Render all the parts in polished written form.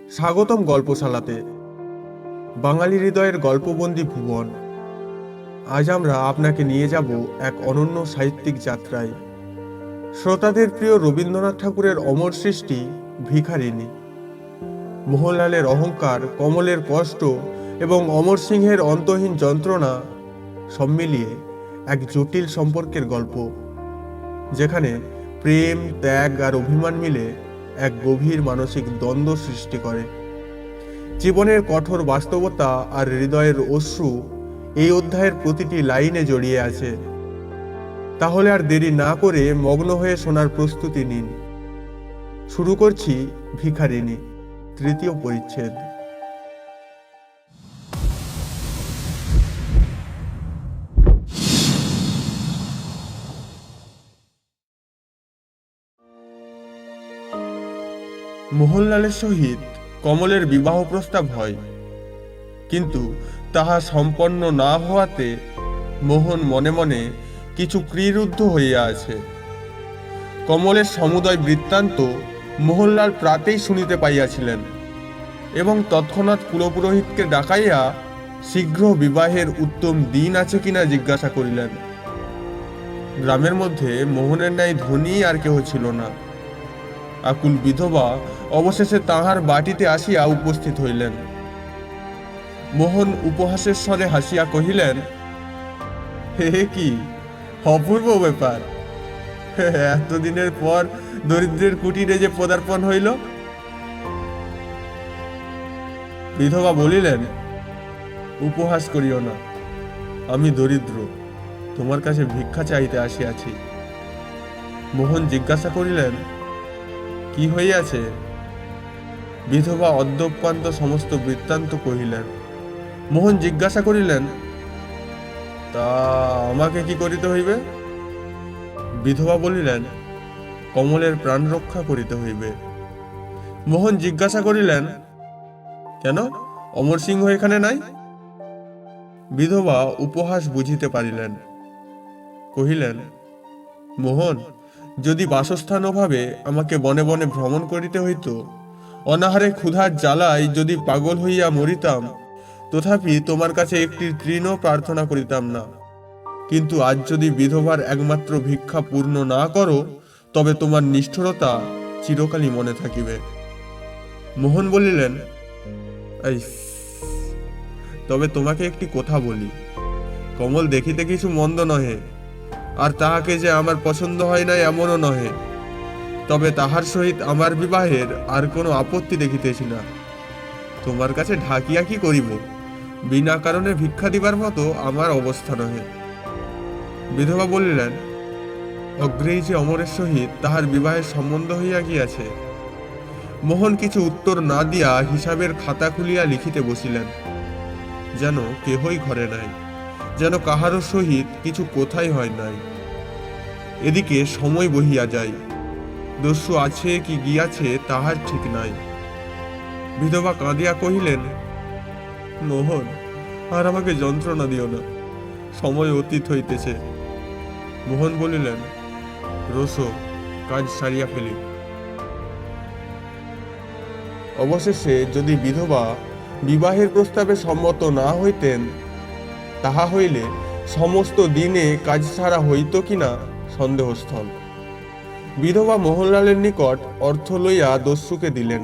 স্বাগতম গল্পশালাতে, বাঙালি হৃদয়ের গল্পবন্দি ভুবন। আজ আমরা আপনাকে নিয়ে যাব এক অনন্য সাহিত্যিক যাত্রায়। শ্রোতাদের প্রিয় রবীন্দ্রনাথ ঠাকুরের অমর সৃষ্টি ভিখারিণী। মোহনলালের অহংকার, কমলের কষ্ট এবং অমর সিংহের অন্তহীন যন্ত্রণা সব মিলিয়ে এক জটিল সম্পর্কের গল্প, যেখানে প্রেম, ত্যাগ আর অভিমান মিলে এক গভীর মানসিক দ্বন্দ্ব সৃষ্টি করে। জীবনের কঠোর বাস্তবতা আর হৃদয়ের অশ্রু এই অধ্যায়ের প্রতিটি লাইনে জড়িয়ে আছে। তাহলে আর দেরি না করে মগ্ন হয়ে শোনার প্রস্তুতি নিন। শুরু করছি ভিখারিণী, তৃতীয় পরিচ্ছেদ। মোহনলালের সহিত কমলের বিবাহ প্রস্তাব হয়, কিন্তু তাহা সম্পন্ন না হওয়াতে মোহন মনে মনে কিছু ক্রীরুদ্ধ হইয়া আছে। কমলের সমুদয় বৃত্তান্ত মোহনলাল প্রাতেই শুনিতে পাইয়াছিলেন এবং তৎক্ষণাৎ কুলপুরোহিতকে ডাকাইয়া শীঘ্র বিবাহের উত্তম দিন আছে কিনা জিজ্ঞাসা করিলেন। গ্রামের মধ্যে মোহনের ন্যায় ধনী আর কেহ ছিল না। আকুল বিধবা অবশেষে তাহার বাটিতে আসিয়া উপস্থিত হইলেন। মোহন উপহাসের স্বরে হাসিয়া কহিলেন, হে কি অপূর্ব ব্যাপার! এতদিনের পর দরিদ্রের কুটিরে যে পদার্পণ হইল। বিধবা বলিলেন, উপহাস করিও না, আমি দরিদ্র, তোমার কাছে ভিক্ষা চাইতে আসিয়াছি। মোহন জিজ্ঞাসা করিলেন, কি হইয়াছে? বিধবা অদ্যপান্ত সমস্ত বৃত্তান্ত কহিলেন। মোহন জিজ্ঞাসা করিলেন, তা আমাকে কি করিতে হইবে? বিধবা বলিলেন, কমলের প্রাণ রক্ষা করিতে হইবে। মোহন জিজ্ঞাসা করিলেন, কেন, অমর সিংহ এখানে নাই? বিধবা উপহাস বুঝিতে পারিলেন, কহিলেন, মোহন, যদি বাসস্থান অভাবে আমাকে বনে বনে ভ্রমণ করিতে হইত, অনাহারে ক্ষুধার জ্বালায় যদি পাগল হইয়া মরিতাম, তথাপি তোমার কাছে একটি তৃণও প্রার্থনা করিতাম না। কিন্তু আজ যদি বিধবার একমাত্র ভিক্ষা পূর্ণ না করো, তবে তোমার নিষ্ঠুরতা চিরকালই মনে থাকিবে। মোহন বলিলেন, তবে তোমাকে একটি কথা বলি, কমল দেখিতে কিছু মন্দ নহে, আর তাহাকে যে আমার পছন্দ হয় নাই এমনও নহে, তবে তাহার সহিত আমার বিবাহের আর কোনো আপত্তি দেখিতেছি না। তোমার কাছে ঢাকিয়া কি করিব? বিনা কারণে ভিক্ষা দিবার মতো আমার অবস্থা নহে। বিধবা বলিলেন, অগ্রেই যে অমরের সহিত তাহার বিবাহের সম্বন্ধ হইয়া গিয়াছে। মোহন কিছু উত্তর না দিয়া হিসাবের খাতা খুলিয়া লিখিতে বসিলেন, যেন কেহই ঘরে নাই, যেন কাহারও সহিত কিছু কথাই হয় নাই। এদিকে সময় বহিয়া যায়, দস্যু আছে কি গিয়াছে তাহার ঠিক নাই। বিধবা কাঁদিয়া কহিলেন, মোহন, আর আমাকে যন্ত্রণা দিও না, সময় অতীত হইতেছে। মোহন বলিলেন, রোসো, কাজ সারিয়া ফেলি। অবশেষে যদি বিধবা বিবাহের প্রস্তাবে সম্মত না হইতেন, তাহা হইলে সমস্ত দিনে কাজ ছাড়া হইত কিনা সন্দেহস্থল। বিধবা মোহনলালের নিকট অর্থ লইয়া দস্যুকে দিলেন,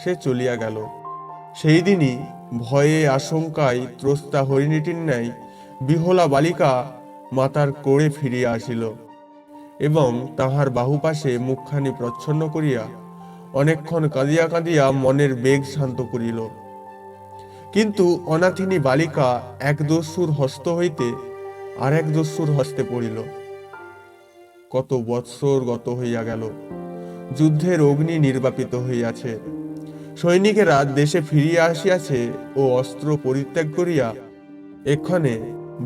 সে চলিয়া গেল। সেই দিনই ভয়ে আশঙ্কায় ত্রস্তা হরিণীটির ন্যায় বিহলা বালিকা মাতার কোড়ে ফিরিয়া আসিল এবং তাহার বাহুপাশে মুখখানি প্রচ্ছন্ন করিয়া অনেকক্ষণ কাঁদিয়া কাঁদিয়া মনের বেগ শান্ত করিল। কিন্তু অনাথিনী বালিকা এক দস্যুর হস্ত হইতে আর এক দস্যুর হস্তে পড়িল। কত বৎসর গত হইয়া গেল, যুদ্ধের অগ্নি নির্বাপিত হইয়াছে, সৈনিকেরা দেশে ফিরিয়া আসিয়াছে ও অস্ত্র পরিত্যাগ করিয়া এক্ষণে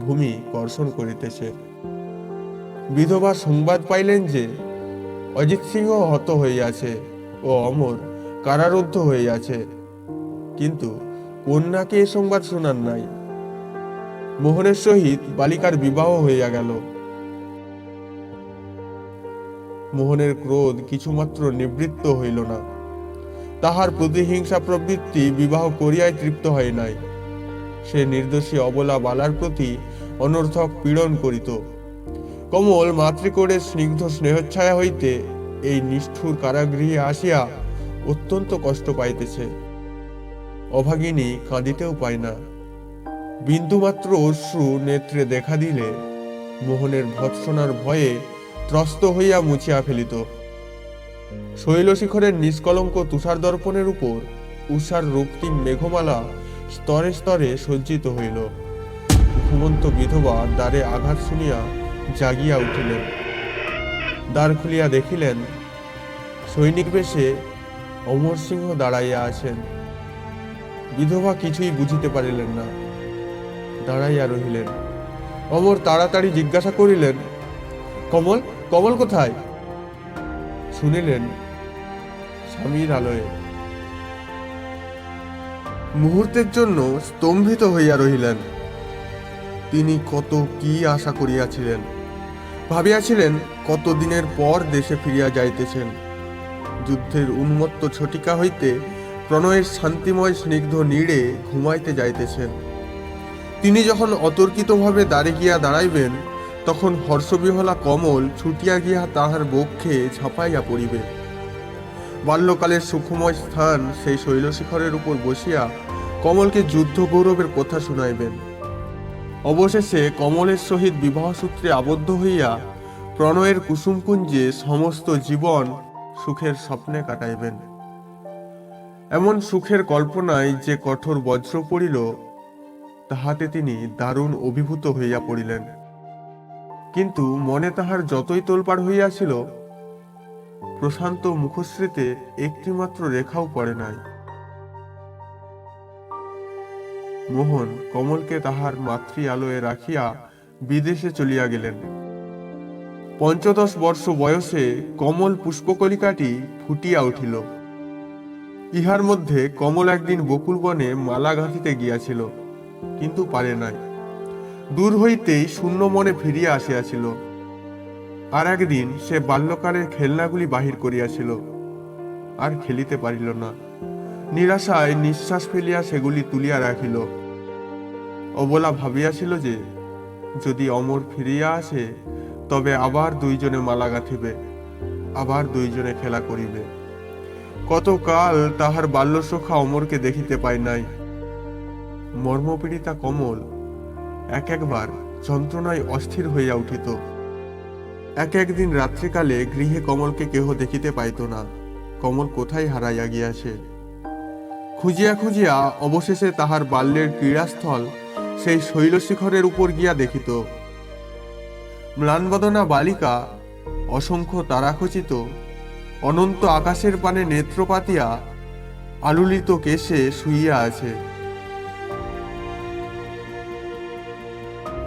ভূমি কর্ষণ করিতেছে। বিধবা সংবাদ পাইলেন যে অজিত সিংহ হত হইয়াছে ও অমর কারারুদ্ধ হইয়াছে, কিন্তু কন্যাকে এ সংবাদ শোনান নাই। মোহনের সহিত বালিকার বিবাহ হইয়া গেল। মোহনের ক্রোধ কিছুমাত্র নিবৃত্ত হইল না। তাহার প্রতিহিংসা প্রবৃত্তি বিবাহ করিয়াই তৃপ্ত হয় নাই। সে নির্দোষী অবলা বালার প্রতি অনর্থক পীড়ন করিত। কমল মাতৃকোড়ে স্নিগ্ধ স্নেহচ্ছায়া হইতে এই নিষ্ঠুর কারাগৃহে আসিয়া অত্যন্ত কষ্ট পাইতেছে। অভাগিনী কাঁদিতেও পায় না। বিন্দুমাত্র অশ্রু নেত্রে দেখা দিলে মোহনের ভৎসনার ভয়ে ত্রস্ত হইয়া মুছিয়া ফেলিত। শৈলশিখরের নিষ্কলঙ্ক তুষার দর্পণের উপর উষার রক্তিম মেঘমালা স্তরে স্তরে সজ্জিত হইল। ঘুমন্ত বিধবা দ্বারে আঘাত শুনিয়া জাগিয়া উঠিলেন। দ্বার খুলিয়া দেখিলেন সৈনিক বেশে অমর সিংহ দাঁড়াইয়া আছেন। বিধবা কিছুই বুঝিতে পারিলেন না, দাঁড়াইয়া রহিলেন। অমর তাড়াতাড়ি জিজ্ঞাসা করিলেন, কমল, কমল কোথায়? শুনিলেন স্বামীর আলয়ে। মুহূর্তের জন্য স্তম্ভিত হইয়া রহিলেন। তিনি কত কি আশা করিয়াছিলেন, ভাবিয়াছিলেন কতদিনের পর দেশে ফিরিয়া যাইতেছেন। যুদ্ধের উন্মত্ত ছটিকা হইতে প্রণয়ের শান্তিময় স্নিগ্ধ নীড়ে ঘুমাইতে যাইতেছেন। তিনি যখন অতর্কিতভাবে দ্বারে গিয়া দাঁড়াইবেন, তখন হর্ষবিহলা কমল ছুটিয়া গিয়া তাহার বক্ষে ঝাঁপাইয়া পড়িবে। বাল্যকালের সুখময় স্থান সেই শৈলশিখরের উপর বসিয়া কমলকে যুদ্ধ গৌরবের কথা শুনাইবেন। অবশেষে কমলের সহিত বিবাহ সূত্রে আবদ্ধ হইয়া প্রণয়ের কুসুমকুঞ্জে সমস্ত জীবন সুখের স্বপ্নে কাটাইবেন। এমন সুখের কল্পনায় যে কঠোর বজ্র পড়িল, তাহাতে তিনি দারুণ অভিভূত হইয়া পড়িলেন। কিন্তু মনে তাহার যতই তোলপাড় হইয়াছিল, প্রশান্ত মুখশ্রীতে একটিমাত্র রেখাও পড়ে নাই। মোহন কমলকে তাহার মাতৃ আলোয় রাখিয়া বিদেশে চলিয়া গেলেন। 15 বর্ষ বয়সে কমল পুষ্পকলিকাটি ফুটিয়া উঠিল। ইহার মধ্যে কমল একদিন বকুল বনে মালা গাঁথিতে গিয়াছিল, কিন্তু পারে নাই। দূর হইতেই শূন্য মনে ফিরিয়া আসিয়াছিল। আর একদিন সে বাল্যকালের খেলনাগুলি বাহির করিয়াছিল, আর খেলিতে পারিল না। নিরাশায় নিঃশ্বাস ফেলিয়া সেগুলি তুলিয়া রাখিল। অবলা ভাবিয়াছিল যে যদি অমর ফিরিয়া আসে, তবে আবার দুইজনে মালা গাঁথিবে, আবার দুইজনে খেলা করিবে। কতকাল তাহার বাল্যসখা অমরকে দেখিতে পায় নাই। মর্মপীড়িতা কমল এক একবার যন্ত্রণায় অস্থির হইয়া উঠিত। একদিন রাত্রিকালে গৃহে কমলকে কেহ দেখিতে পাইত না। কমল কোথায় হারাইয়া গিয়াছে। খুঁজিয়া খুঁজিয়া অবশেষে তাহার বাল্যের ক্রীড়াস্থল সেই শৈলশিখরের উপর গিয়া দেখিত। ম্লানবদনা বালিকা অসংখ্য তারাখচিত অনন্ত আকাশের পানে নেত্র পাতিয়া আলুলিত কেশে শুইয়া আছে।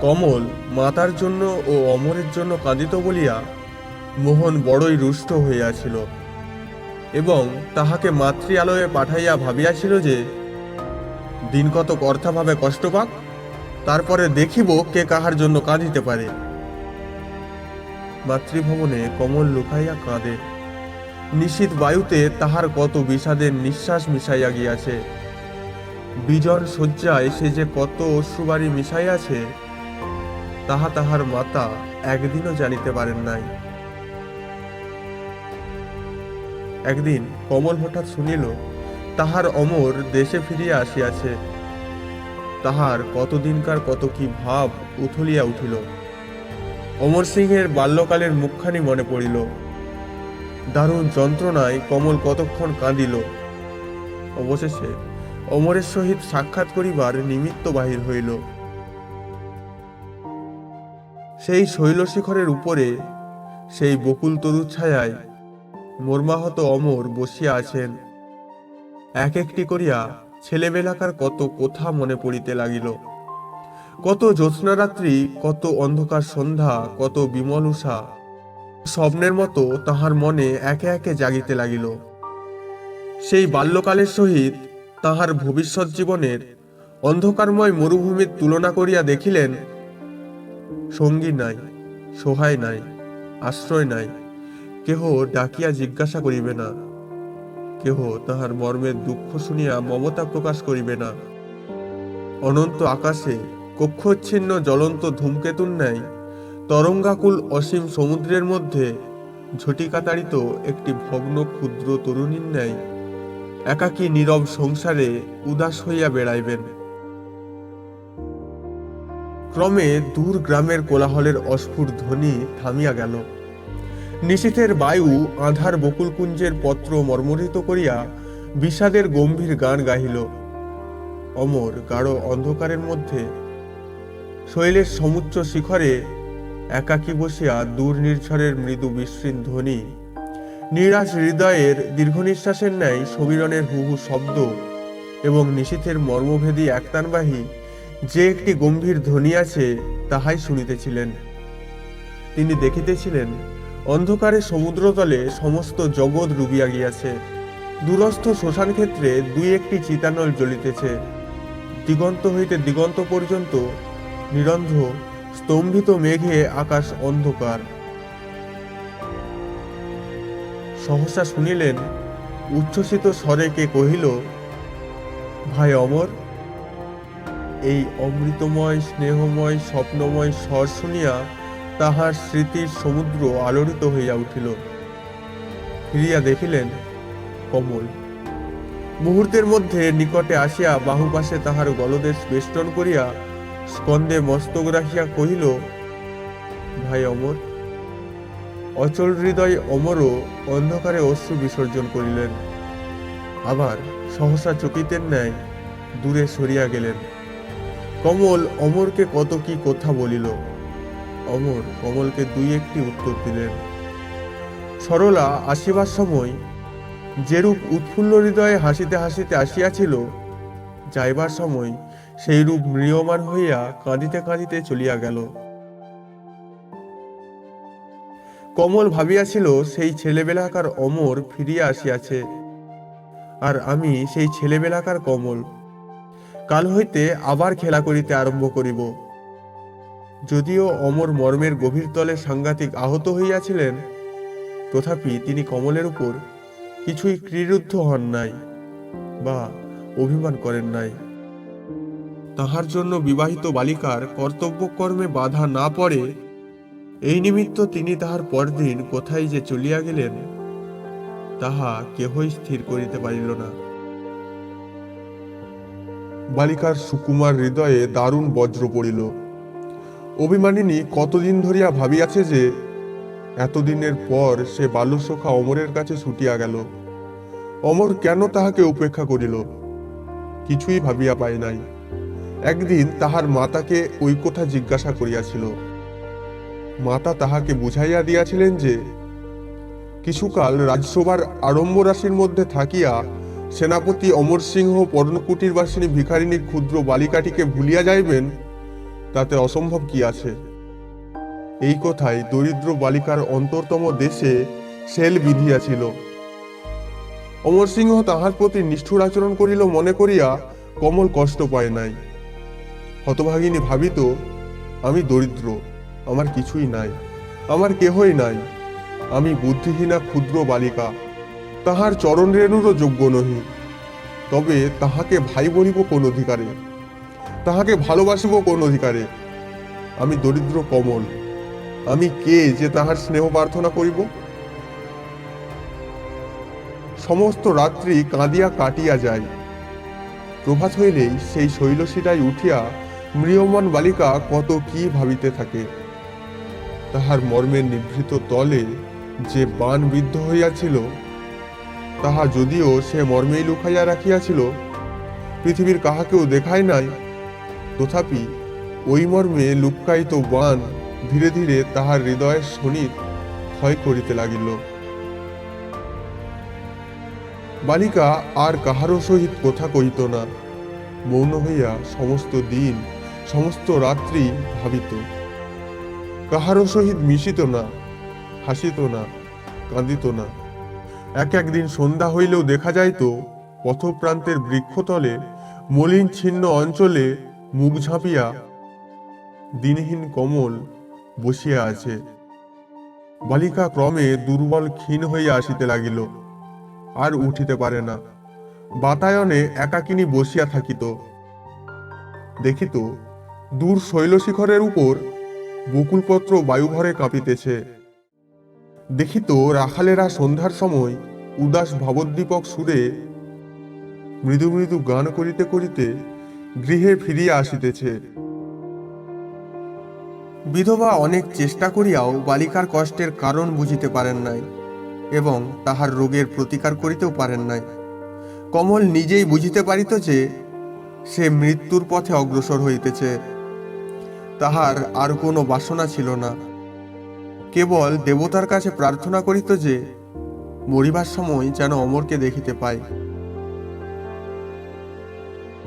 কমল মাতার জন্য ও অমরের জন্য কাঁদিত বলিয়া মোহন বড়ই রুষ্ট হইয়াছিল, এবং তাহাকে মাতৃ আলয়ে পাঠাইয়া ভাবিয়াছিল যে দিন কতক অর্থাভাবে কষ্ট পাক, তারপরে দেখিব কে কাহার জন্য কাঁদিতে পারে। মাতৃভবনে কমল লুকাইয়া কাঁদে। নিশীথ বায়ুতে তাহার কত বিষাদের নিঃশ্বাস মিশাইয়া গিয়াছে। বিজন শয্যায় সে যে কত অশ্রুবাড়ি মিশাইয়াছে, তাহা তাহার মাতা একদিনও জানিতে পারেন নাই। একদিন কমল হঠাৎ শুনিল তাহার অমর দেশে ফিরিয়া আসিয়াছে। তাহার কতদিনকার কত কি ভাব উথলিয়া উঠিল। অমর সিংহের বাল্যকালের মুখখানি মনে পড়িল। দারুণ যন্ত্রণায় কমল কতক্ষণ কাঁদিল। অবশেষে অমরের সহিত সাক্ষাৎ করিবার নিমিত্ত বাহির হইল। সেই শৈলশিখরের উপরে সেই বকুল তরুর ছায়ায় মর্মাহত অমর বসিয়া আছেন। এক একটি করিয়া ছেলেবেলাকার কত কথা মনে পড়িতে লাগিল। কত জ্যোৎস্নারাত্রি, কত অন্ধকার সন্ধ্যা, কত বিমল উষা স্বপ্নের মতো তাহার মনে একে একে জাগিতে লাগিল। সেই বাল্যকালের সহিত তাহার ভবিষ্যৎ জীবনের অন্ধকারময় মরুভূমির তুলনা করিয়া দেখিলেন, সঙ্গী নাই, সহায় নাই, আশ্রয় নাই, কেহ ডাকিয়া জিজ্ঞাসা করিবে না, কেহ তাহার মর্মের দুঃখ শুনিয়া মমতা প্রকাশ করিবে না। অনন্ত আকাশে কক্ষচ্ছিন্ন জ্বলন্ত ধূমকেতুর ন্যায় তরঙ্গাকুল অসীম সমুদ্রের মধ্যে ঝটিকাতাড়িত একটি ভগ্ন ক্ষুদ্র তরুণীর ন্যায় একাকী নীরব সংসারে উদাস হইয়া বেড়াইবেন। ক্রমে দূর গ্রামের কোলাহলের অস্ফুট ধ্বনি থামিয়া গেল। নিশীথের বায়ু আঁধার বকুলকুঞ্জের পত্র মর্মরিত করিয়া বিষাদের গম্ভীর গান গাহিল। অমর গাঢ় অন্ধকারের মধ্যে শৈলের সমুচ্চ শিখরে একাকী বসিয়া দূর নির্ঝরের মৃদু বিস্মৃণ ধ্বনি, নিরাশ হৃদয়ের দীর্ঘ নিঃশ্বাসের ন্যায় সমীরণের হুহু শব্দ এবং নিশীথের মর্মভেদী একতানবাহী যে একটি গম্ভীর ধ্বনি আছে তাহাই শুনিতেছিলেন। তিনি দেখিতেছিলেন অন্ধকারে সমুদ্রতলে সমস্ত জগৎ ডুবিয়া গিয়াছে। দূরস্থ শ্মশান ক্ষেত্রে দুই একটি চিতানল জ্বলিতেছে। দিগন্ত হইতে দিগন্ত পর্যন্ত নিরন্ধ্র স্তম্ভিত মেঘে আকাশ অন্ধকার। সহসা শুনিলেন উচ্ছ্বসিত স্বরে কে কহিল, ভাই অমর। এই অমৃতময় স্নেহময় স্বপ্নময় স্বর শুনিয়া তাহার স্মৃতির সমুদ্র আলোড়িত হইয়া উঠিল। ফিরিয়া দেখিলেন কমল। মুহূর্তের মধ্যে নিকটে আসিয়া বাহুপাশে তাহার গলদেশ বেষ্টন করিয়া স্কন্ধে মস্তক রাখিয়া কহিল, ভাই অমর। অচল হৃদয় অমরও অন্ধকারে অশ্রু বিসর্জন করিলেন। আবার সহসা চকিতের ন্যায় দূরে সরিয়া গেলেন। কমল অমরকে কত কি কথা বলিল। অমর কমলকে দুই একটি উত্তর দিলেন। সরলা আসিবার সময় যেরূপ উৎফুল্ল হৃদয়ে হাসিতে হাসিতে আসিয়াছিল, যাইবার সময় সেই রূপ ম্রিয়মাণ হইয়া কাঁদিতে কাঁদিতে চলিয়া গেল। কমল ভাবিয়াছিল সেই ছেলেবেলাকার অমর ফিরিয়া আসিয়াছে, আর আমি সেই ছেলেবেলাকার কমল। কাল হইতে আবার খেলা করিতে আরম্ভ করিব। যদিও অমর মর্মের গভীর তলে সাংঘাতিক আহত হইয়াছিলেন, তথাপি তিনি কমলের উপর কিছুই ক্রীড়ুদ্ধ হন নাই বা অভিমান করেন নাই। তাহার জন্য বিবাহিত বালিকার কর্তব্য কর্মে বাধা না পড়ে, এই নিমিত্ত তিনি তাহার পরদিন কোথায় যে চলিয়া গেলেন তাহা কেহই স্থির করিতে পারিল না। বালিকার সুকুমার হৃদয়ে দারুণ বজ্র পড়িল। অভিমানিনী কতদিন ধরিয়া ভাবিয়াছে যে এতদিনের পর সে বাল্যসখা অমরের কাছে ছুটিয়া গেল। অমর কেন তাহাকে উপেক্ষা করিল কিছুই ভাবিয়া পায় নাই। একদিন তাহার মাতাকে ওই কথা জিজ্ঞাসা করিয়াছিল। মাতা তাহাকে বুঝাইয়া দিয়াছিলেন যে কিছুকাল রাজসভার আড়ম্বর রাশির মধ্যে থাকিয়া সেনাপতি অমর সিংহ পর্ণকুটির বাসিনী ভিখারিণীর ক্ষুদ্র বালিকাটিকে ভুলিয়া যাইবেন, তাতে অসম্ভব কি আছে। এই কথাই দরিদ্র বালিকার অন্তরতম দেশে সেল বিধিয়াছিল। অমর সিংহ তাহার প্রতি নিষ্ঠুর আচরণ করিল মনে করিয়া কমল কষ্ট পায় নাই। হতভাগিনী ভাবিত, আমি দরিদ্র, আমার কিছুই নাই, আমার কেহই নাই, আমি বুদ্ধিহীনা ক্ষুদ্র বালিকা, তাহার চরণ রেণুরও যোগ্য নহি। তবে তাহাকে ভাই বলিব কোন অধিকারে, তাহাকে ভালোবাসিব কোন অধিকারে? আমি দরিদ্র কমল, আমি কে যে তাহার স্নেহ প্রার্থনা করিব? সমস্ত রাত্রি কাঁদিয়া কাটিয়া যায়। প্রভাত হইলেই সেই শৈলশিলায় উঠিয়া ম্রিয়মান বালিকা কত কি ভাবিতে থাকে। তাহার মর্মের নিভৃত তলে যে বাণ বিদ্ধ হইয়াছিল, তাহা যদিও সে মর্মেই লুকাইয়া রাখিয়াছিল, পৃথিবীর কাহাকেও দেখায় নাই, তথাপি ওই মর্মে লুক্কায়িত বাণ ধীরে ধীরে তাহার হৃদয়ের শনির ক্ষয় করিতে লাগিল। বালিকা আর কাহারও সহিত কথা কহিত না, মৌন হইয়া সমস্ত দিন সমস্ত রাত্রি ভাবিত। কাহারও সহিত মিশিত না, হাসিত না, কাঁদিত না। একদিন সন্ধ্যা হইলেও দেখা যাইত পথপ্রান্তের বৃক্ষতলে মলিন ছিন্ন অঞ্চলে মুখ ঝাঁপিয়া দিনহীন কমল বসিয়া আছে। বালিকা ক্রমে দুর্বল ক্ষীণ হইয়া আসিতে লাগিল। আর উঠিতে পারে না। বাতায়নে একাকিনী বসিয়া থাকিত। দেখিত দূর শৈলশিখরের উপর বকুলপত্র বায়ুভরে কাঁপিতেছে। দেখিত রাখালেরা সন্ধ্যার সময় উদাস ভাবোদ্দীপক সুরে মৃদু মৃদু গান করিতে করিতে গৃহে ফিরিয়া আসিতেছে। বিধবা অনেক চেষ্টা করিয়াও বালিকার কষ্টের কারণ বুঝিতে পারেন নাই এবং তাহার রোগের প্রতিকার করিতেও পারেন নাই। কমল নিজেই বুঝিতে পারিত যে সে মৃত্যুর পথে অগ্রসর হইতেছে। তাহার আর কোনো বাসনা ছিল না, কেবল দেবতার কাছে প্রার্থনা করিত যে মরিবার সময় যেন অমরকে দেখিতে পায়।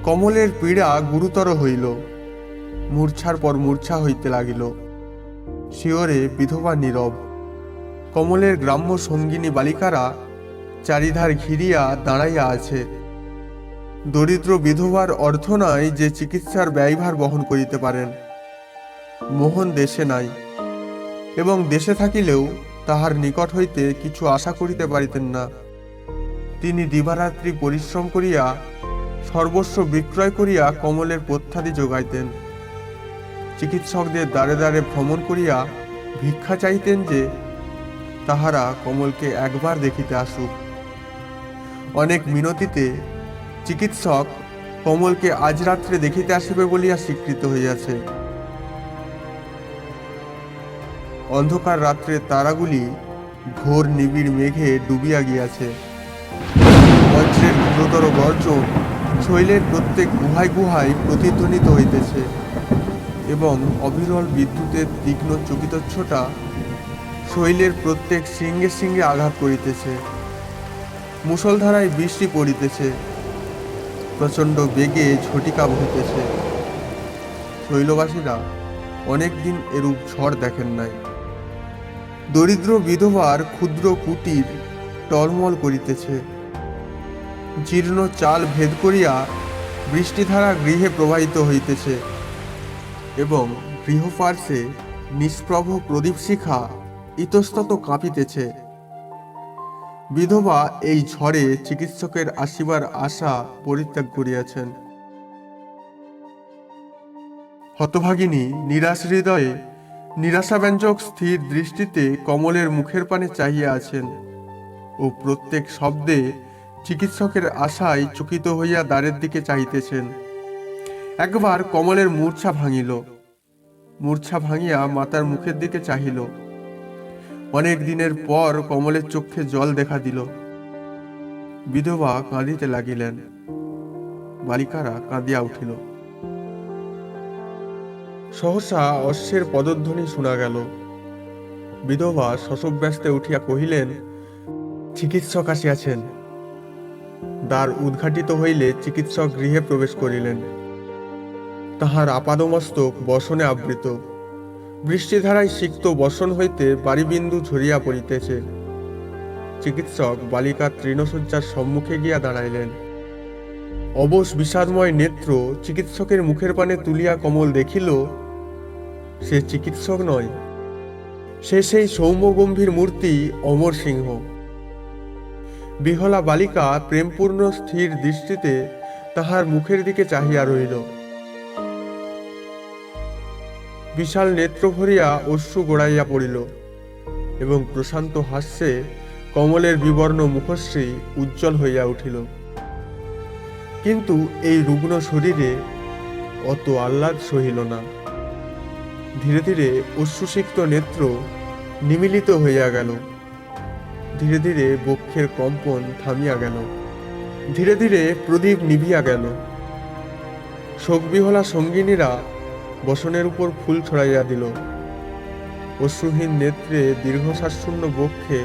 কমলের পীড়া গুরুতর হইল, মূর্ছার পর মূর্ছা হইতে লাগিল। শিয়রে বিধবা নীরব। কমলের গ্রাম্য সঙ্গিনী বালিকারা চারিধার ঘিরিয়া দাঁড়াইয়া আছে। দরিদ্র বিধবার অর্থ নাই যে চিকিৎসার ব্যয়ভার বহন করিতে পারেন। মোহন দেশে নাই এবং দেশে থাকিলেও তাহার নিকট হইতে কিছু আশা করিতে পারিতেন না। তিনি দিবারাত্রি পরিশ্রম করিয়া সর্বস্ব বিক্রয় করিয়া কমলের পথ্যাদি যোগাইতেন। চিকিৎসকদের দ্বারে দ্বারে ভ্রমণ করিয়া ভিক্ষা চাইতেন যে তাহারা কমলকে একবার দেখিতে আসুক। অনেক মিনতিতে চিকিৎসক কমলকে আজ রাত্রে দেখিতে আসিবে বলিয়া স্বীকৃত হইয়াছে। অন্ধকার রাত্রে তারাগুলি ঘোর নিবিড় মেঘে ডুবিয়া গিয়াছে। বজ্রের গুরুতর গর্জন শৈলের প্রত্যেক গুহায় গুহায় প্রতিধ্বনিত হইতেছে এবং অবিরল বিদ্যুতের তীক্ষ্ণ চকিতচ্ছটা শৈলের প্রত্যেক শৃঙ্গে শৃঙ্গে আঘাত করিতেছে। মুষলধারায় বৃষ্টি পড়িতেছে, প্রচণ্ড বেগে ঝটিকা বহিতেছে। শৈলবাসীরা অনেকদিন এরূপ ঝড় দেখেন নাই। দরিদ্র বিধবার ক্ষুদ্র কুটির টলমল করিতেছে। জীর্ণ চাল ভেদ করিয়া বৃষ্টিধারা গৃহে প্রবাহিত হইতেছে এবং গৃহপার্শ্বে নিষ্প্রভ প্রদীপ শিখা ইতস্তত কাঁপিতেছে। বিধবা এই ঝড়ে চিকিৎসকের আসিবার আশা পরিত্যাগ করিয়াছেন। হতভাগিনী নিরাশ হৃদয়ে নিরাশাব্যঞ্জক স্থির দৃষ্টিতে কমলের মুখের পানে চাহিয়া আছেন ও প্রত্যেক শব্দে চিকিৎসকের আশায় চকিত হইয়া দ্বারের দিকে চাহিতেছেন। একবার কমলের মূর্ছা ভাঙিল। মূর্ছা ভাঙিয়া মাতার মুখের দিকে চাহিল। অনেক দিনের পর কমলের চক্ষে জল দেখা দিল। বিধবা কাঁদিতে লাগিলেন। বালিকারা কাঁদিয়া উঠিল। সহসা অশ্বের পদধ্বনি শোনা গেল। বিধবা শশব্যস্তে উঠিয়া কহিলেন, চিকিৎসক আসিয়াছেন। দ্বার উদ্ঘাটিত হইলে চিকিৎসক গৃহে প্রবেশ করিলেন। তাহার আপাদমস্তক বসনে আবৃত। বৃষ্টিধারায় সিক্ত বসন হইতে বারিবিন্দু ঝরিয়া পড়িতেছে। চিকিৎসক বালিকার তৃণশয্যার সম্মুখে গিয়া দাঁড়াইলেন। অবশ বিষাদময় নেত্র চিকিৎসকের মুখের পানে তুলিয়া কমল দেখিল, সে চিকিৎসক নয়, সে সেই সৌম্যগম্ভীর মূর্তি অমর সিংহ। বিহলা বালিকা প্রেমপূর্ণ স্থির দৃষ্টিতে তাহার মুখের দিকে চাহিয়া রহিল। বিশাল নেত্র ভরিয়া অশ্রু গড়াইয়া পড়িল এবং প্রশান্ত হাস্যে কমলের বিবর্ণ মুখশ্রী উজ্জ্বল হইয়া উঠিল। কিন্তু এই রুগ্ন শরীরে অত আহ্লাদ সহিল না। ধীরে ধীরে অশ্রুসিক্ত নেত্র নিমিলিত হইয়া গেল। ধীরে ধীরে বক্ষের কম্পন থামিয়া গেল। ধীরে ধীরে প্রদীপ নিভিয়া গেল। শোকবিহলা সঙ্গিনীরা বসনের উপর ফুল ছড়াইয়া দিল। অশ্রুহীন নেত্রে দীর্ঘশ্বাসশূন্য বক্ষে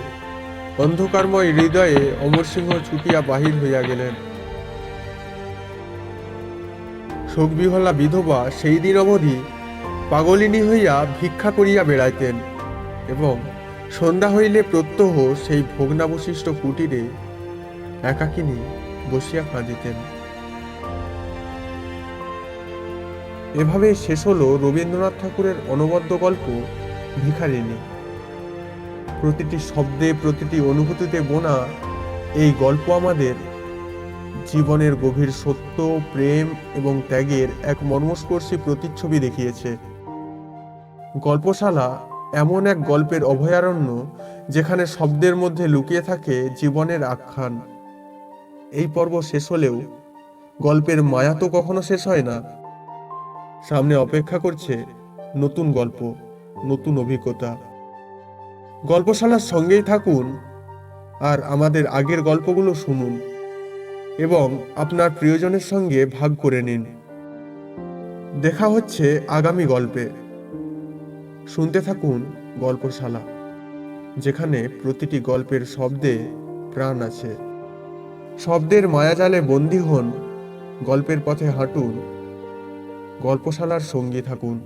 অন্ধকারময় হৃদয়ে অমরসিংহ ছুটিয়া বাহির হইয়া গেলেন। শোকবিহলা বিধবা সেই দিন অবধি পাগলিনী হইয়া ভিক্ষা করিয়া বেড়াইতেন এবং সন্ধ্যা হইলে প্রত্যহ সেই ভগ্নাবশিষ্ট কুটিরে একাকিনী বসিয়া কাঁদিতেন। এভাবে শেষ হলো রবীন্দ্রনাথ ঠাকুরের অনবদ্য গল্প ভিখারিণী। প্রতিটি শব্দে, প্রতিটি অনুভূতিতে বোনা এই গল্প আমাদের জীবনের গভীর সত্য, প্রেম এবং ত্যাগের এক মর্মস্পর্শী প্রতিচ্ছবি দেখিয়েছে। গল্পশালা এমন এক গল্পের অভয়ারণ্য যেখানে শব্দের মধ্যে লুকিয়ে থাকে জীবনের আখ্যান। এই পর্ব শেষ হলেও গল্পের মায়া তো কখনো শেষ হয় না। সামনে অপেক্ষা করছে নতুন গল্প, নতুন অভিজ্ঞতা। গল্পশালার সঙ্গেই থাকুন আর আমাদের আগের গল্পগুলো শুনুন এবং আপনার প্রিয়জনের সঙ্গে ভাগ করে নিন। দেখা হচ্ছে আগামী গল্পে। শুনতে থাকুন গল্পশালা, যেখানে প্রতিটি গল্পের শব্দে প্রাণ আছে। শব্দের মায়াজালে বন্দী হন, গল্পের পথে হাঁটুন, গল্পশালার সঙ্গী থাকুন।